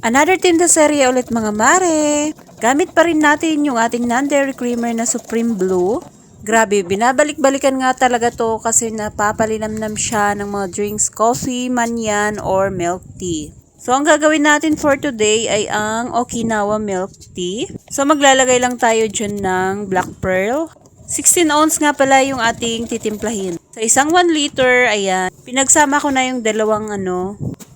Another tinda serye ulit mga mare. Gamit pa rin natin yung ating non-dairy creamer na Supreme Blue. Grabe, binabalik-balikan nga talaga to kasi napapalinamnam siya ng mga drinks, coffee, man yan, or milk tea. So, ang gagawin natin for today ay ang Okinawa milk tea. So, maglalagay lang tayo dyan ng black pearl. 16 ounce nga pala yung ating titimplahin. Sa isang 1 liter, ayan, pinagsama ko na yung dalawang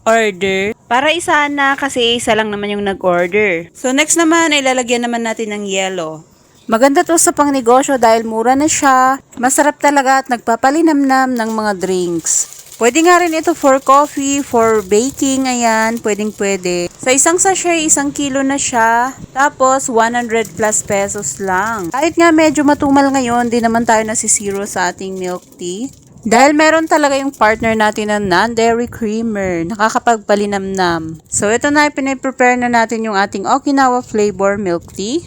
order. Para isa na kasi isa lang naman yung nag-order. So next naman ay lalagyan naman natin ng yellow. Maganda to sa pangnegosyo dahil mura na siya. Masarap talaga at nagpapalinamnam ng mga drinks. Pwede nga rin ito for coffee, for baking, ayan, pwedeng-pwede. Sa isang sachet, 1 kilo na siya. Tapos, 100 plus pesos lang. Kahit nga medyo matumal ngayon, di naman tayo nasisiro sa ating milk tea. Dahil meron talaga yung partner natin na non-dairy creamer, nakakapagpalinamnam. So, ito na, piniprepare na natin yung ating Okinawa flavor milk tea.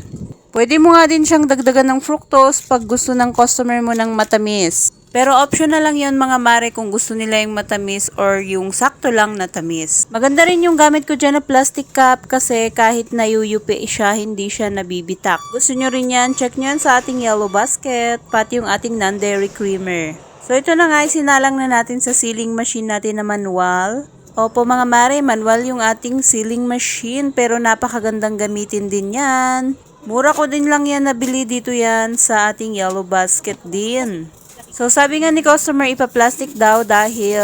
Pwede mo nga din siyang dagdagan ng fructose pag gusto ng customer mo ng matamis. Pero optional lang yun mga mare kung gusto nila yung matamis or yung sakto lang na tamis. Maganda rin yung gamit ko dyan na plastic cup kasi kahit nayuyupi siya, hindi siya nabibitak. Gusto nyo rin yan, check nyo yan sa ating yellow basket, pati yung ating non-dairy creamer. So ito na nga, sinalang na natin sa sealing machine natin na manual. Opo mga mare, manual yung ating sealing machine pero napakagandang gamitin din yan. Mura ko din lang yan nabili dito yan sa ating yellow basket din. So sabi nga ni customer ipa-plastic daw dahil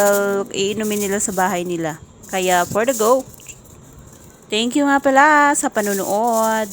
iinumin nila sa bahay nila. Kaya for the go. Thank you nga pala sa panunood.